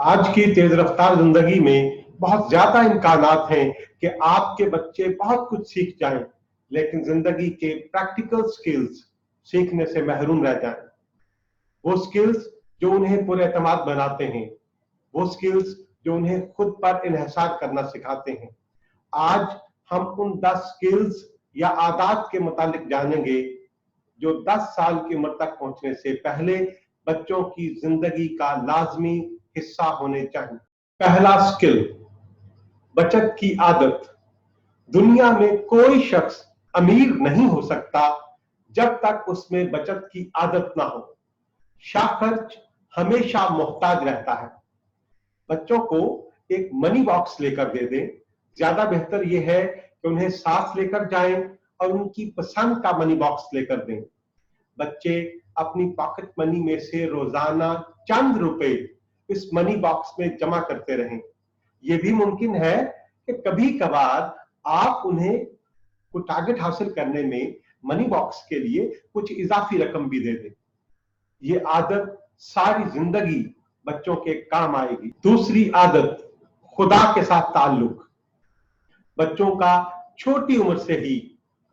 आज की तेज रफ्तार जिंदगी में बहुत ज्यादा इम्कानात हैं कि आपके बच्चे बहुत कुछ सीख जाएं, लेकिन जिंदगी के प्रैक्टिकल स्किल्स सीखने से महरूम रह जाएं। वो स्किल्स जो उन्हें पुरएतमाद बनाते हैं, वो स्किल्स जो उन्हें खुद पर इन्हिसार करना सिखाते हैं। आज हम उन 10 स्किल्स या आदत के मुतालिक जानेंगे जो 10 साल की उम्र तक पहुंचने से पहले बच्चों की जिंदगी का लाजमी हिस्सा होने चाहिए। पहला स्किल, बचत की आदत। दुनिया में कोई शख्स अमीर नहीं हो सकता जब तक उसमें बचत की आदत ना हो। शाखर्च हमेशा मोहताज रहता है। बच्चों को एक मनी बॉक्स लेकर दे दें। ज्यादा बेहतर यह है कि उन्हें साथ लेकर जाएं और उनकी पसंद का मनी बॉक्स लेकर दें। बच्चे अपनी पॉकेट मनी में से रोजाना चंद रुपए इस मनी बॉक्स में जमा करते रहें। यह भी मुमकिन है कि कभी कभार आप उन्हें कुछ टारगेट हासिल करने में मनी बॉक्स के लिए कुछ इजाफी रकम भी दे दें। ये आदत सारी जिंदगी बच्चों के काम आएगी। दूसरी आदत, खुदा के साथ ताल्लुक। बच्चों का छोटी उम्र से ही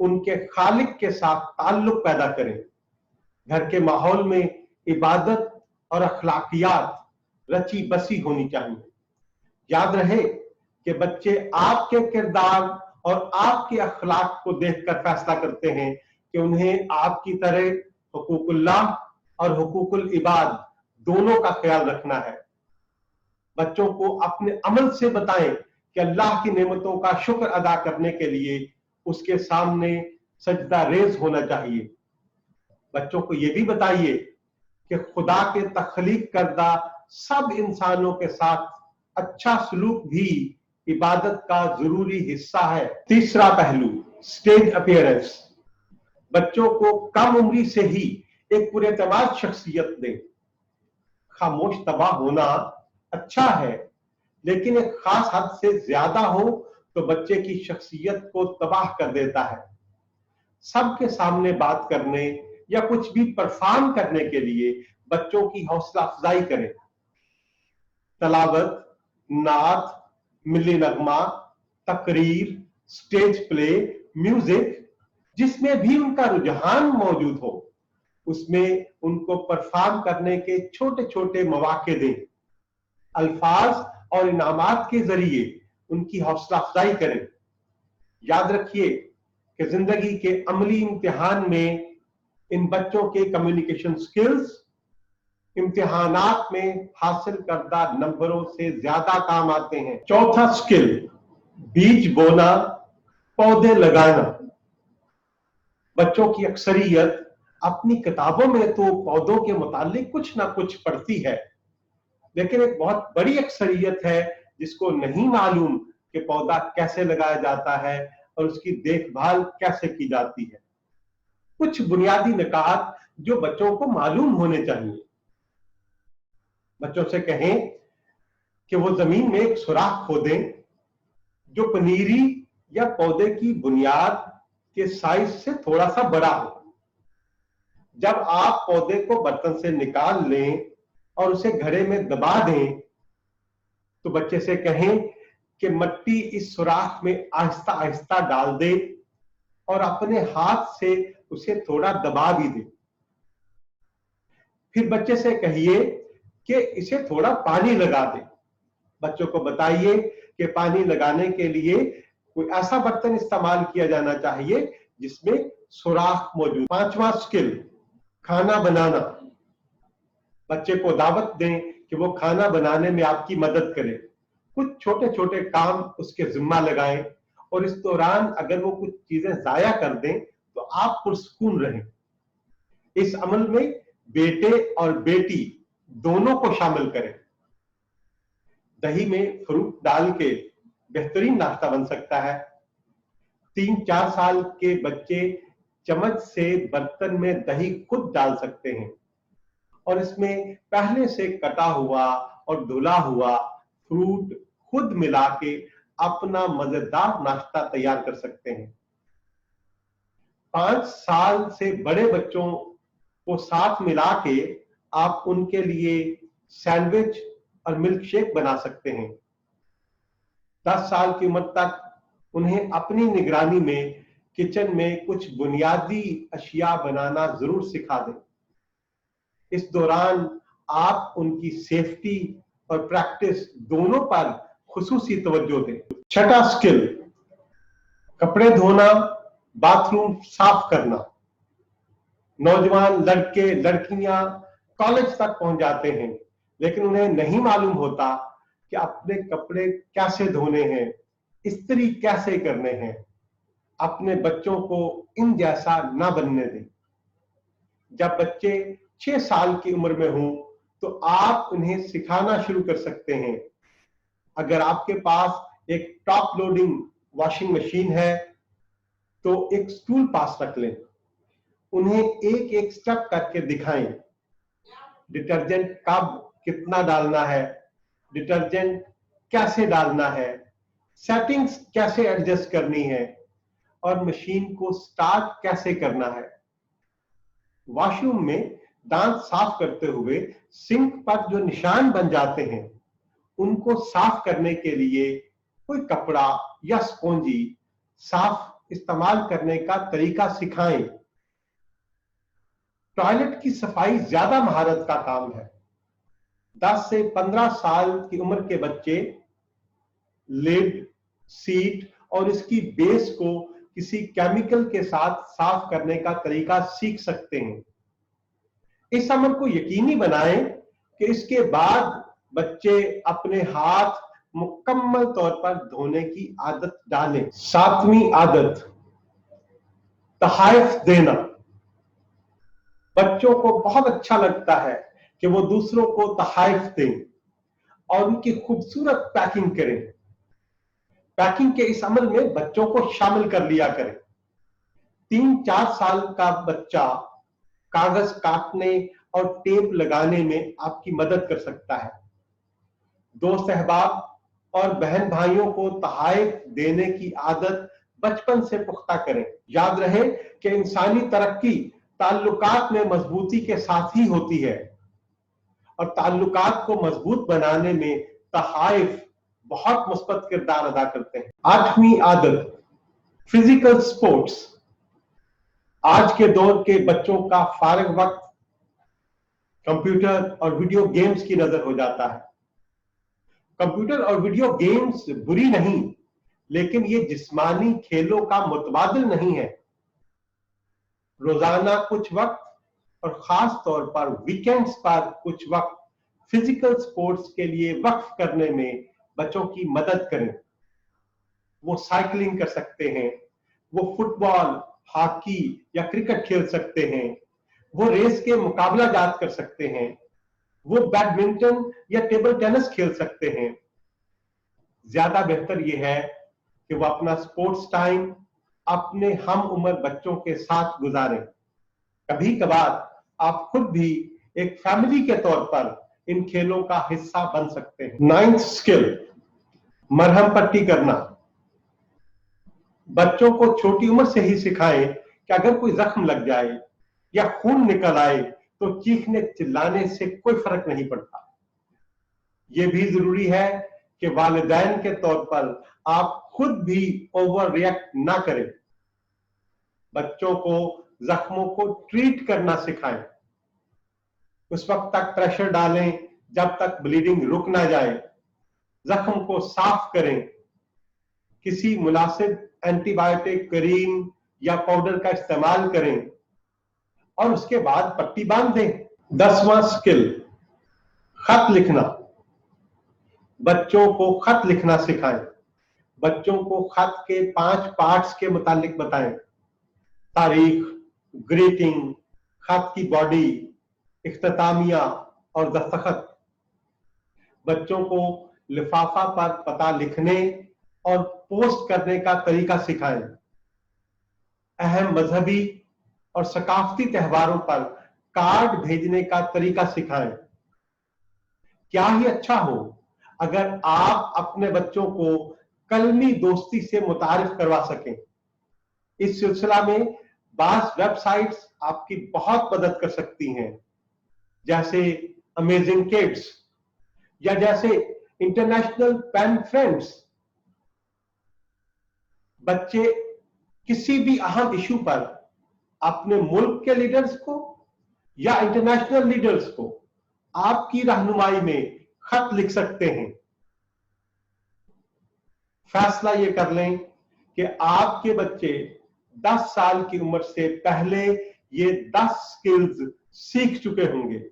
उनके खालिक के साथ ताल्लुक पैदा करें। घर के माहौल में इबादत और अखलाकियात रची बसी होनी चाहिए। याद रहे कि बच्चे आपके किरदार और आपके अखलाक को देखकर फैसला करते हैं कि उन्हें आपकी तरह हुकूकुल्लाह और हुकूकुल इबाद दोनों का ख्याल रखना है। बच्चों को अपने अमल से बताएं कि अल्लाह की नेमतों का शुक्र अदा करने के लिए उसके सामने सजदा रेज होना चाहिए। बच्चों को यह भी बताइए कि खुदा के तख्लीक करदा सब इंसानों के साथ अच्छा सलूक भी इबादत का जरूरी हिस्सा है। तीसरा पहलू, स्टेज अपीयरेंस। बच्चों को कम उम्री से ही एक पुरएतमाद शख्सियत दें। खामोश तबाह होना अच्छा है, लेकिन एक खास हद से ज्यादा हो तो बच्चे की शख्सियत को तबाह कर देता है। सबके सामने बात करने या कुछ भी परफॉर्म करने के लिए बच्चों की हौसला अफजाई करें। तलावत, नात, मिली नगमा, तकरीर, स्टेज प्ले, म्यूजिक, जिसमें भी उनका रुझान मौजूद हो, उसमें उनको परफॉर्म करने के छोटे छोटे मौके दें। अल्फाज और इनामात के जरिए उनकी हौसला अफजाई करें। याद रखिए कि जिंदगी के अमली इम्तिहान में इन बच्चों के कम्युनिकेशन स्किल्स इम्तिहानात में हासिल करदा नंबरों से ज्यादा काम आते हैं। चौथा स्किल, बीज बोना, पौधे लगाना। बच्चों की अक्सरियत अपनी किताबों में तो पौधों के मुतालिक कुछ ना कुछ पढ़ती है, लेकिन एक बहुत बड़ी अक्सरियत है जिसको नहीं मालूम कि पौधा कैसे लगाया जाता है और उसकी देखभाल कैसे की जाती है। कुछ बुनियादी निकात जो बच्चों को मालूम होने चाहिए। बच्चों से कहें कि वो जमीन में एक सुराख खोदें जो पनीरी या पौधे की बुनियाद के साइज से थोड़ा सा बड़ा हो। जब आप पौधे को बर्तन से निकाल लें और उसे घड़े में दबा दें तो बच्चे से कहें कि मट्टी इस सुराख में आहिस्ता आहिस्ता डाल दे और अपने हाथ से उसे थोड़ा दबा भी दे। फिर बच्चे से कहिए कि इसे थोड़ा पानी लगा दे। बच्चों को बताइए कि पानी लगाने के लिए कोई ऐसा बर्तन इस्तेमाल किया जाना चाहिए जिसमें सुराख मौजूद। पांचवा स्किल, खाना बनाना। बच्चे को दावत दें कि वो खाना बनाने में आपकी मदद करे। कुछ छोटे छोटे काम उसके जिम्मा लगाएं और इस दौरान अगर वो कुछ चीजें जाया कर दें तो आप पुरसुकून रहें। इस अमल में बेटे और बेटी दोनों को शामिल करें। दही में फ्रूट डाल के बेहतरीन नाश्ता बन सकता है। 3-4 साल के बच्चे चम्मच से बर्तन में दही खुद डाल सकते हैं और इसमें पहले से कटा हुआ और धुला हुआ फ्रूट खुद मिला के अपना मजेदार नाश्ता तैयार कर सकते हैं। 5 साल से बड़े बच्चों को साथ मिला के आप उनके लिए सैंडविच और मिल्क शेक बना सकते हैं। 10 साल की उम्र तक उन्हें अपनी निगरानी में किचन में कुछ बुनियादी अशिया बनाना जरूर सिखा दें। इस दौरान आप उनकी सेफ्टी और प्रैक्टिस दोनों पर खुसूसी तवज्जो दें। छठा स्किल, कपड़े धोना, बाथरूम साफ करना। नौजवान लड़के लड़कियां कॉलेज तक पहुंच जाते हैं, लेकिन उन्हें नहीं मालूम होता कि अपने कपड़े कैसे धोने हैं, इस्त्री कैसे करने हैं। अपने बच्चों को इन जैसा ना बनने दें। जब बच्चे 6 साल की उम्र में हों तो आप उन्हें सिखाना शुरू कर सकते हैं। अगर आपके पास एक टॉप लोडिंग वॉशिंग मशीन है तो एक स्टूल पास रख लें। उन्हें एक एक स्टेप करके दिखाएं। डिटर्जेंट कब कितना डालना है, डिटर्जेंट कैसे डालना है, सेटिंग्स कैसे एडजस्ट करनी है और मशीन को स्टार्ट कैसे करना है। वॉशरूम में दांत साफ करते हुए सिंक पर जो निशान बन जाते हैं उनको साफ करने के लिए कोई कपड़ा या स्पॉन्जी साफ इस्तेमाल करने का तरीका सिखाएं। टॉयलेट की सफाई ज्यादा महारत का काम है। 10 से 15 साल की उम्र के बच्चे लिड, सीट और इसकी बेस को किसी केमिकल के साथ साफ करने का तरीका सीख सकते हैं। इस अमल को यकीनी बनाएं कि इसके बाद बच्चे अपने हाथ मुकम्मल तौर पर धोने की आदत डालें। 7वीं आदत, तहाइफ देना। बच्चों को बहुत अच्छा लगता है कि वो दूसरों को तहाइफ दें और उनकी खूबसूरत पैकिंग करें। पैकिंग के इस अमल में बच्चों को शामिल कर लिया करें। 3-4 साल का बच्चा कागज काटने और टेप लगाने में आपकी मदद कर सकता है। दोस्त अहबाब और बहन भाइयों को तहाइफ देने की आदत बचपन से पुख्ता करें। याद रहे कि इंसानी तरक्की ताल्लुकात में मजबूती के साथ ही होती है और ताल्लुकात को मजबूत बनाने में तहाइफ बहुत मुस्बत किरदार अदा करते हैं। 8वीं आदत, फिजिकल स्पोर्ट्स। आज के दौर के बच्चों का फारिग वक्त कंप्यूटर और वीडियो गेम्स की नजर हो जाता है। कंप्यूटर और वीडियो गेम्स बुरी नहीं, लेकिन ये जिस्मानी खेलों का मुतबादिल नहीं है। रोजाना कुछ वक्त और खास तौर पर वीकेंड्स पर कुछ वक्त फिजिकल स्पोर्ट्स के लिए वक्फ करने में बच्चों की मदद करें। वो साइकिलिंग कर सकते हैं, वो फुटबॉल, हॉकी या क्रिकेट खेल सकते हैं, वो रेस के मुकाबला जात कर सकते हैं, वो बैडमिंटन या टेबल टेनिस खेल सकते हैं। ज्यादा बेहतर यह है कि वो अपना स्पोर्ट्स टाइम अपने हम उम्र बच्चों के साथ गुजारें। कभी कभार आप खुद भी एक फैमिली के तौर पर इन खेलों का हिस्सा बन सकते हैं। 9th स्किल, मरहम पट्टी करना। बच्चों को छोटी उम्र से ही सिखाएं कि अगर कोई जख्म लग जाए या खून निकल आए तो चीखने चिल्लाने से कोई फर्क नहीं पड़ता। यह भी जरूरी है कि वालिदैन के तौर पर आप खुद भी ओवर रिएक्ट ना करें। बच्चों को जख्मों को ट्रीट करना सिखाएं। उस वक्त तक प्रेशर डालें जब तक ब्लीडिंग रुक ना जाए। जख्म को साफ करें। किसी मुनासिब एंटीबायोटिक क्रीम या पाउडर का इस्तेमाल करें और उसके बाद पट्टी बांध दें। 10वां स्किल, खत लिखना। बच्चों को खत लिखना सिखाएं। बच्चों को खत के 5 पार्ट्स के मुतालिक बताएं। तारीख, ग्रीटिंग, खत की बॉडी, इख्तितामिया और दस्तखत। बच्चों को लिफाफा पर पता लिखने और पोस्ट करने का तरीका सिखाएं। अहम मजहबी और सकाफती त्योहारों पर कार्ड भेजने का तरीका सिखाएं। क्या ही अच्छा हो अगर आप अपने बच्चों को कलमी दोस्ती से मुतारिफ करवा सकें। इस सिलसिला में बास वेबसाइट्स आपकी बहुत मदद कर सकती हैं, जैसे अमेजिंग किड्स, या जैसे इंटरनेशनल पेन फ्रेंड्स, बच्चे किसी भी अहम इशू पर अपने मुल्क के लीडर्स को या इंटरनेशनल लीडर्स को आपकी रहनुमाई में खत लिख सकते हैं। फैसला ये कर लें कि आपके बच्चे 10 साल की उम्र से पहले ये 10 स्किल्स सीख चुके होंगे।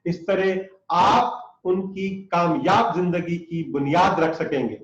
इस तरह आप उनकी कामयाब जिंदगी की बुनियाद रख सकेंगे।